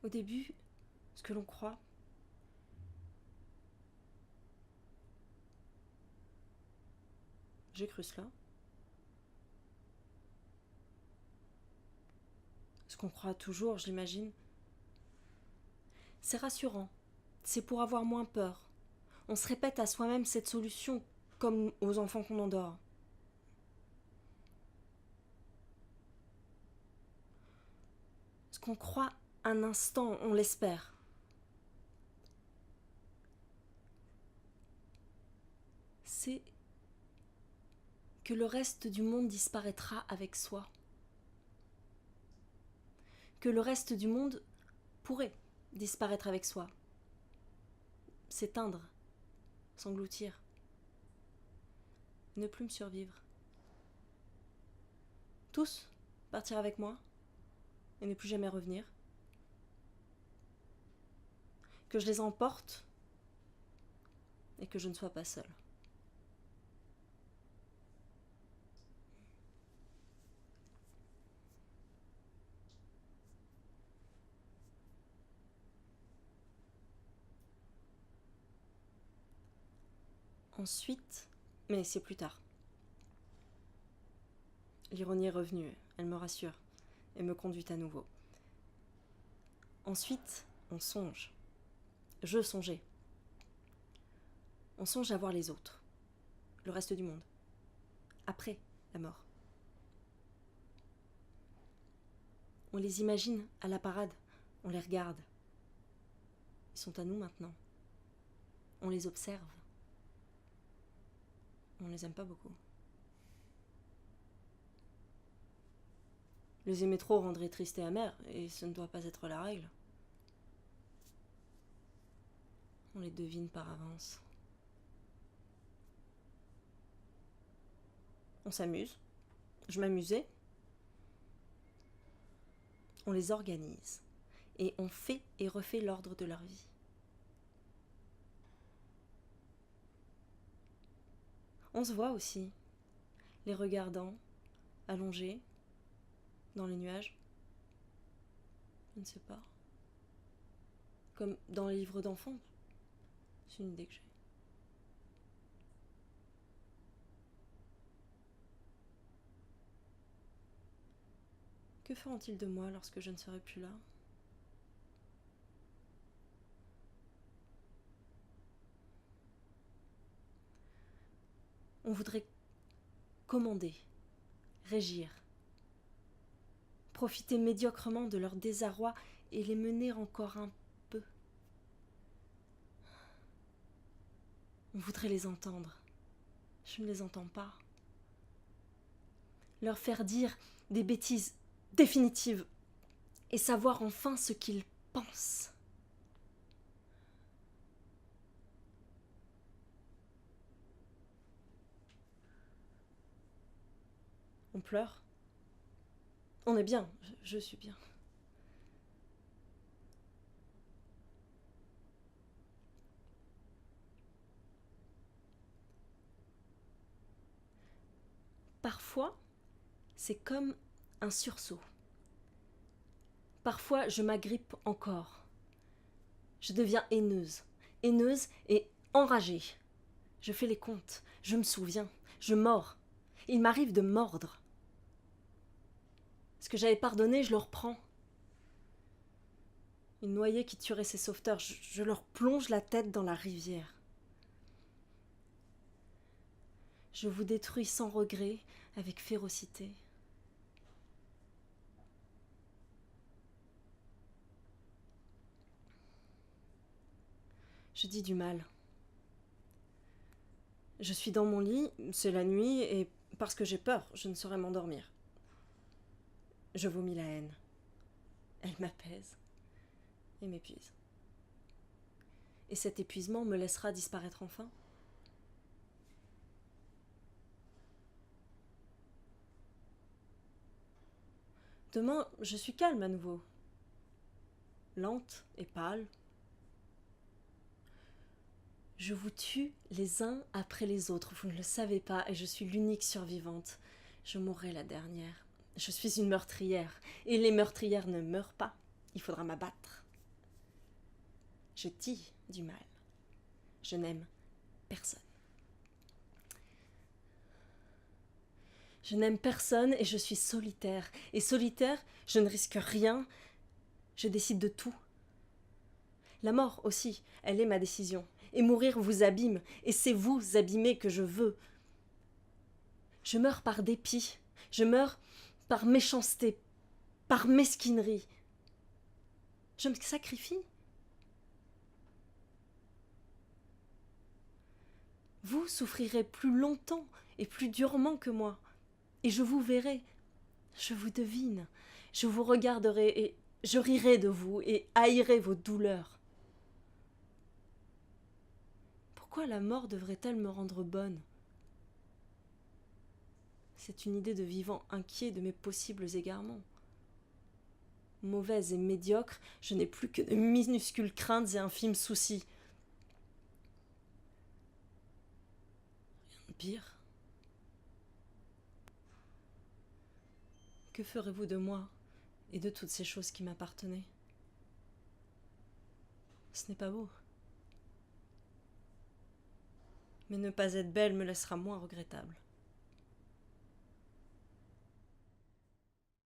Au début, ce que l'on croit, j'ai cru cela. Ce qu'on croit toujours, je l'imagine. C'est rassurant. C'est pour avoir moins peur. On se répète à soi-même cette solution, comme aux enfants qu'on endort. Ce qu'on croit un instant, on l'espère. C'est que le reste du monde disparaîtra avec soi. Que le reste du monde pourrait disparaître avec soi. S'éteindre, s'engloutir. Ne plus me survivre. Tous partir avec moi et ne plus jamais revenir. Que je les emporte et que je ne sois pas seule. Ensuite, mais c'est plus tard. L'ironie est revenue, elle me rassure et me conduit à nouveau. Ensuite, on songe. Je songeais. On songe à voir les autres, le reste du monde, après la mort. On les imagine à la parade, on les regarde. Ils sont à nous maintenant. On les observe. On les aime pas beaucoup. Les aimer trop rendrait triste et amer, et ce ne doit pas être la règle. On les devine par avance. On s'amuse. Je m'amusais. On les organise. Et on fait et refait l'ordre de leur vie. On se voit aussi, les regardant, allongés, dans les nuages. Je ne sais pas. Comme dans les livres d'enfants. C'est une idée que j'ai. Que feront-ils de moi lorsque je ne serai plus là ? On voudrait commander, régir, profiter médiocrement de leur désarroi et les mener encore un peu. On voudrait les entendre. Je ne les entends pas. Leur faire dire des bêtises définitives et savoir enfin ce qu'ils pensent. On pleure. On est bien, je suis bien. Parfois, c'est comme un sursaut. Parfois, je m'agrippe encore. Je deviens haineuse et enragée. Je fais les comptes, je me souviens, je mords. Il m'arrive de mordre. Ce que j'avais pardonné, je le reprends. Une noyée qui tuerait ses sauveteurs, je leur plonge la tête dans la rivière. Je vous détruis sans regret, avec férocité. Je dis du mal. Je suis dans mon lit, c'est la nuit, et parce que j'ai peur, je ne saurais m'endormir. Je vomis la haine. Elle m'apaise et m'épuise. Et cet épuisement me laissera disparaître enfin. Demain, je suis calme à nouveau. Lente et pâle. Je vous tue les uns après les autres, vous ne le savez pas, et je suis l'unique survivante. Je mourrai la dernière. Je suis une meurtrière, et les meurtrières ne meurent pas. Il faudra m'abattre. Je dis du mal. Je n'aime personne. Je n'aime personne et je suis solitaire. Et solitaire, je ne risque rien. Je décide de tout. La mort aussi, elle est ma décision. Et mourir vous abîme. Et c'est vous abîmer que je veux. Je meurs par dépit. Je meurs par méchanceté. Par mesquinerie. Je me sacrifie. Vous souffrirez plus longtemps et plus durement que moi. Et je vous verrai, je vous devine, je vous regarderai et je rirai de vous et haïrai vos douleurs. Pourquoi la mort devrait-elle me rendre bonne ? C'est une idée de vivant inquiet de mes possibles égarements. Mauvaise et médiocre, je n'ai plus que de minuscules craintes et infimes soucis. Rien de pire. Que ferez-vous de moi et de toutes ces choses qui m'appartenaient ? Ce n'est pas beau. Mais ne pas être belle me laissera moins regrettable.